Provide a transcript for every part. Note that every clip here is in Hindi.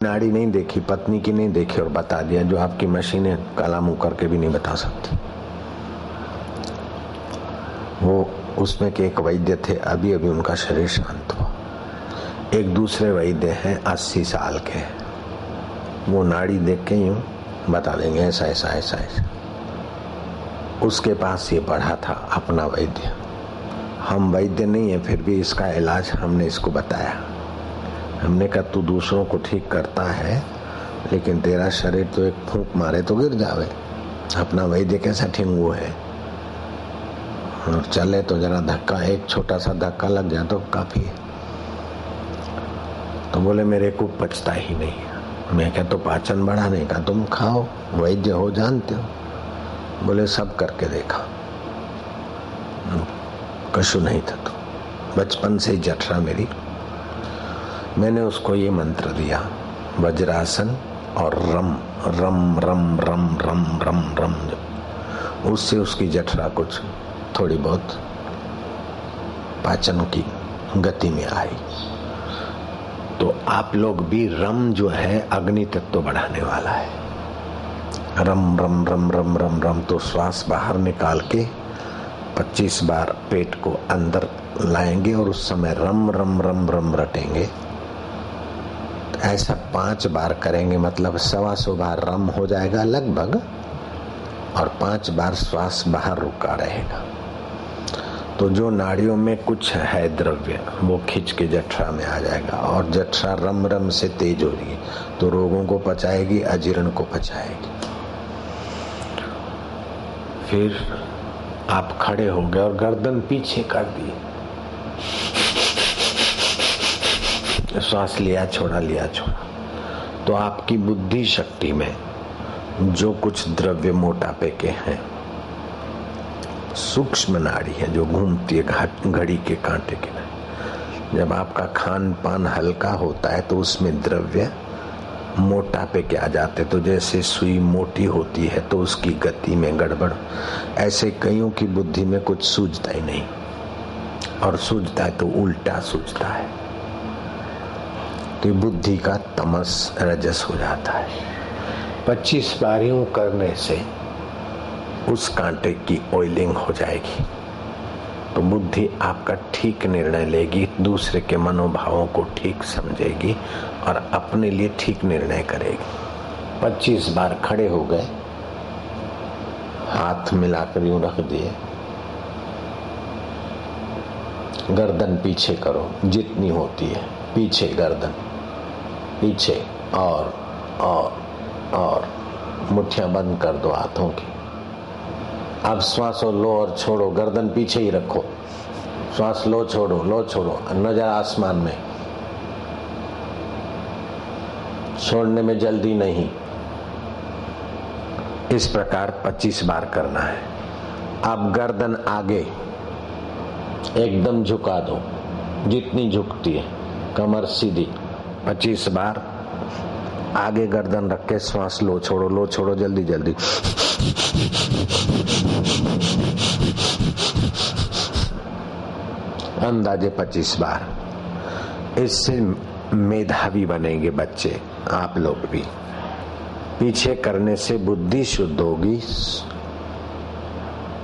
नाड़ी नहीं देखी, पत्नी की नहीं देखी और बता दिया, जो आपकी मशीनें काला मुंह करके भी नहीं बता सकती। वो उसमें के एक वैद्य थे, अभी अभी उनका शरीर शांत हुआ। एक दूसरे वैद्य हैं 80 साल के, वो नाड़ी देख के यूं बता देंगे ऐसा ऐसा ऐसा ऐसा। उसके पास ये पढ़ा था अपना वैद्य। हम वैद्य नहीं है, फिर भी इसका इलाज हमने इसको बताया। हमने कहा तू दूसरों को ठीक करता है, लेकिन तेरा शरीर तो एक फूंक मारे तो गिर जावे। अपना वैद्य कैसा ठिंगू है, और चले तो जरा धक्का, एक छोटा सा धक्का लग जाए तो काफी है। तो बोले मेरे को पचता ही नहीं। मैं क्या तो पाचन बढ़ाने का, तुम खाओ, वैद्य हो जानते हो। बोले सब करके देखा, कशु नहीं था। तो बचपन से जठरा मेरी, मैंने उसको ये मंत्र दिया, वज्रासन और रम रम रम रम रम रम रम, उससे उसकी जठरा कुछ थोड़ी बहुत पाचन की गति में आई। तो आप लोग भी, रम जो है अग्नि तत्व बढ़ाने वाला है। रम रम रम रम रम रम, तो श्वास बाहर निकाल के 25 बार पेट को अंदर लाएंगे और उस समय रम रम रम रम रटेंगे। ऐसा 5 बार करेंगे, मतलब 125 बार रम हो जाएगा लगभग, और 5 बार श्वास बाहर रुका रहेगा। तो जो नाड़ियों में कुछ है द्रव्य, वो खिंच के जठरा में आ जाएगा, और जठरा रम रम से तेज हो रही है तो रोगों को पचाएगी, अजीर्ण को पचाएगी। फिर आप खड़े हो गए और गर्दन पीछे कर दी, श्वास लिया छोड़ा लिया छोड़ा, तो आपकी बुद्धि शक्ति में जो कुछ द्रव्य मोटापे के हैं, सूक्ष्म नाड़ी है जो घूमती है घड़ी के कांटे के नहीं। जब आपका खान पान हल्का होता है तो उसमें द्रव्य मोटापे के आ जाते, तो जैसे सुई मोटी होती है तो उसकी गति में गड़बड़, ऐसे कईयों की बुद्धि में कुछ सूझता ही नहीं, और सूझता है तो उल्टा सूझता है, तो बुद्धि का तमस रजस हो जाता है। 25 बारियों करने से उस कांटे की ऑयलिंग हो जाएगी, तो बुद्धि आपका ठीक निर्णय लेगी, दूसरे के मनोभावों को ठीक समझेगी और अपने लिए ठीक निर्णय करेगी। 25 बार खड़े हो गए, हाथ मिलाकर यूं रख दिए, गर्दन पीछे करो जितनी होती है, पीछे गर्दन पीछे, और मुट्ठियां बंद कर दो हाथों की। अब श्वास लो और छोड़ो, गर्दन पीछे ही रखो, श्वास लो छोड़ो लो छोड़ो, नजर आसमान में, छोड़ने में जल्दी नहीं। इस प्रकार 25 बार करना है। अब गर्दन आगे एकदम झुका दो, जितनी झुकती है, कमर सीधी, 25 बार आगे गर्दन रख के श्वास लो छोड़ो जल्दी जल्दी। अंदाजे 25 बार। इससे मेधावी बनेंगे बच्चे, आप लोग भी। पीछे करने से बुद्धि शुद्ध होगी,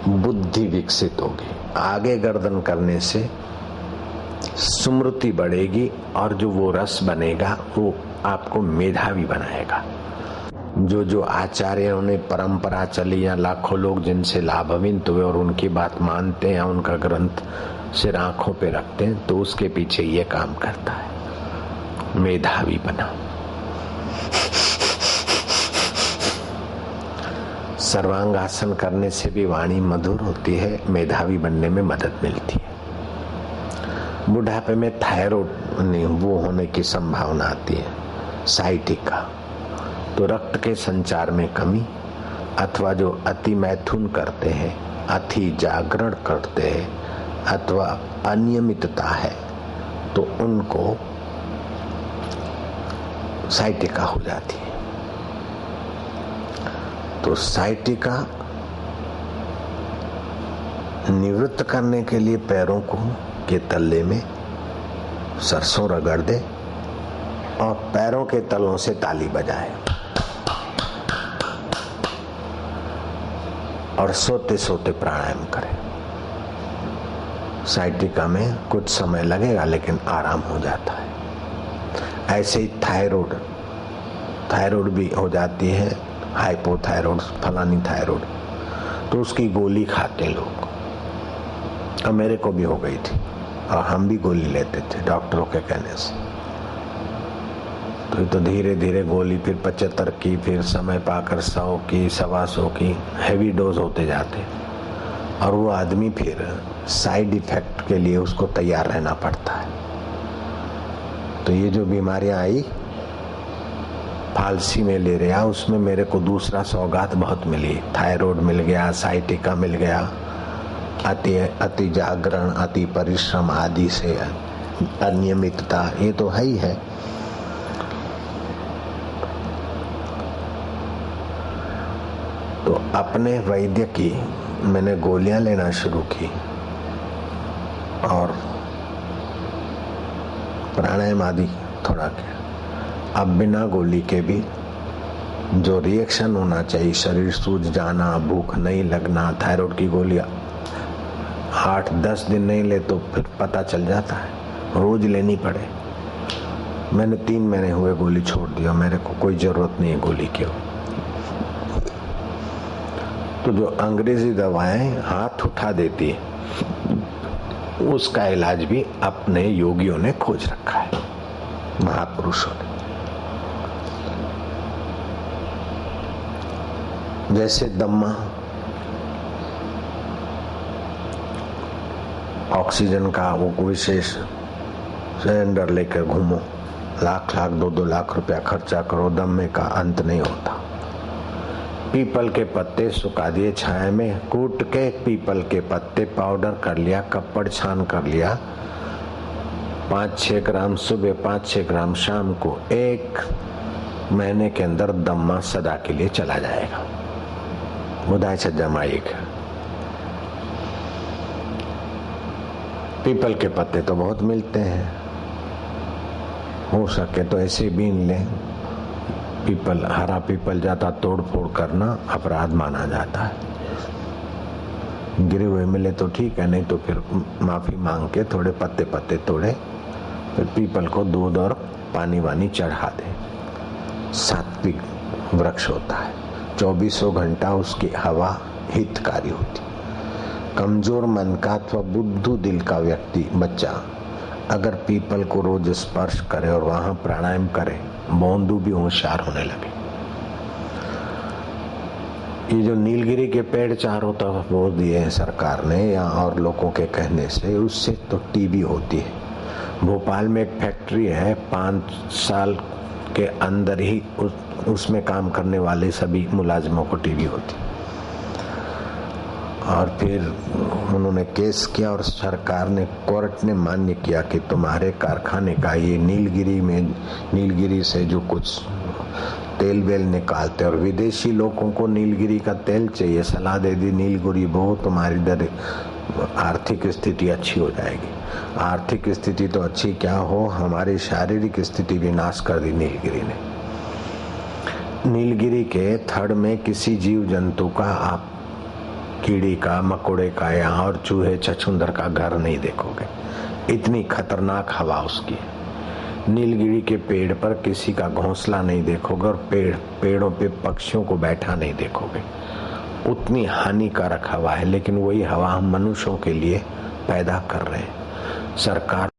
बुद्धि विकसित होगी। आगे गर्दन करने से स्मृति बढ़ेगी, और जो वो रस बनेगा वो आपको मेधावी बनाएगा। जो आचार्यों ने परंपरा चली, या लाखों लोग जिनसे लाभान्वित हुए और उनकी बात मानते हैं या उनका ग्रंथ सिर आंखों पे रखते हैं, तो उसके पीछे ये काम करता है, मेधावी बना। सर्वांगासन करने से भी वाणी मधुर होती है, मेधावी बनने में मदद मिलती है। बुढ़ापे में थायराइड वो होने की संभावना आती है, साइटिका, तो रक्त के संचार में कमी, अथवा जो अति मैथुन करते हैं, अति जागरण करते हैं, अथवा अनियमितता है, तो उनको साइटिका हो जाती है। तो साइटिका निवृत्त करने के लिए पैरों को के तल्ले में सरसों रगड़ दे, और पैरों के तलों से ताली बजाए और सोते सोते प्राणायाम करें। साइटिका में कुछ समय लगेगा लेकिन आराम हो जाता है। ऐसे ही थायराइड भी हो जाती है, हाइपोथायराइड, फलानी थायराइड, तो उसकी गोली खाते लोग। अब मेरे को भी हो गई थी और हम भी गोली लेते थे डॉक्टरों के कहने से। तो धीरे धीरे गोली फिर 75 की, फिर समय पाकर 100 की, 125 की, हैवी डोज होते जाते और वो आदमी फिर साइड इफेक्ट के लिए उसको तैयार रहना पड़ता है। तो ये जो बीमारियां आई फालसी में ले रहा, उसमें मेरे को दूसरा सौगात बहुत मिली। थायराइड मिल गया, साइटिका मिल गया, अति जागरण, अति परिश्रम आदि से अनियमितता, ये तो है ही है। तो अपने वैद्य की मैंने गोलियां लेना शुरू की और प्राणायाम आदि थोड़ा किया। अब बिना गोली के भी जो रिएक्शन होना चाहिए, शरीर सूज जाना, भूख नहीं लगना, थायराइड की गोलियां 8-10 दिन नहीं ले तो फिर पता चल जाता है, रोज लेनी पड़े। मैंने 3 महीने हुए गोली छोड़ दिया, मेरे को कोई जरूरत नहीं है गोली की। तो जो अंग्रेजी दवाएं हाथ उठा देती है उसका इलाज भी अपने योगियों ने खोज रखा है, महापुरुषों ने। जैसे दम्मा, ऑक्सीजन का वो विशेष सिलेंडर लेकर घूमो, लाख 2-2 लाख रुपया खर्चा करो, दम्मे का अंत नहीं होता। पीपल के पत्ते सुखा दिए छाया में, कूट के पीपल के पत्ते पाउडर कर लिया, कपड़ छान कर लिया, 5-6 ग्राम सुबह, 5-6 ग्राम शाम को, 1 महीने के अंदर दम्मा सदा के लिए चला जाएगा। बुधाई छज्जा माइक। पीपल के पत्ते तो बहुत मिलते हैं, हो सके तो ऐसे बीन लें। पीपल, हरा पीपल जाता तोड़ फोड़ करना अपराध माना जाता है। गिरे हुए मिले तो ठीक है, नहीं तो फिर माफी मांग के थोड़े पत्ते पत्ते तोड़े, फिर पीपल को दूध और पानी वानी चढ़ा दे। सात्विक वृक्ष होता है, 24 घंटा उसकी हवा हितकारी होती। कमजोर मन का अथवा बुद्धू दिल का व्यक्ति, बच्चा अगर पीपल को रोज स्पर्श करे और वहां प्राणायाम करे, बोंदू भी होशियार होने लगे। ये जो नीलगिरी के पेड़ चारों तरफ बो दिए हैं सरकार ने या और लोगों के कहने से, उससे तो टीबी होती है। भोपाल में एक फैक्ट्री है, 5 साल के अंदर ही उसमें काम करने वाले सभी मुलाजिमों को टीबी होती। और फिर उन्होंने केस किया और सरकार ने, कोर्ट ने मान्य किया कि तुम्हारे कारखाने का ये नीलगिरी से जो कुछ तेल वेल निकालते और विदेशी लोगों को नीलगिरी का तेल चाहिए, सलाह दे दी नीलगिरी बो, तुम्हारी दर आर्थिक स्थिति अच्छी हो जाएगी। आर्थिक स्थिति तो अच्छी क्या हो, हमारी शारीरिक स्थिति भी नाश कर दी नीलगिरी ने। नीलगिरी के थड़ में किसी जीव जंतु का, आप कीड़ी का, मकोड़े का या और चूहे छछूंदर का घर नहीं देखोगे, इतनी खतरनाक हवा उसकी है। नीलगिरी के पेड़ पर किसी का घोंसला नहीं देखोगे और पेड़ों पे पक्षियों को बैठा नहीं देखोगे, उतनी हानिकारक हवा है। लेकिन वही हवा हम मनुष्यों के लिए पैदा कर रहे हैं। सरकार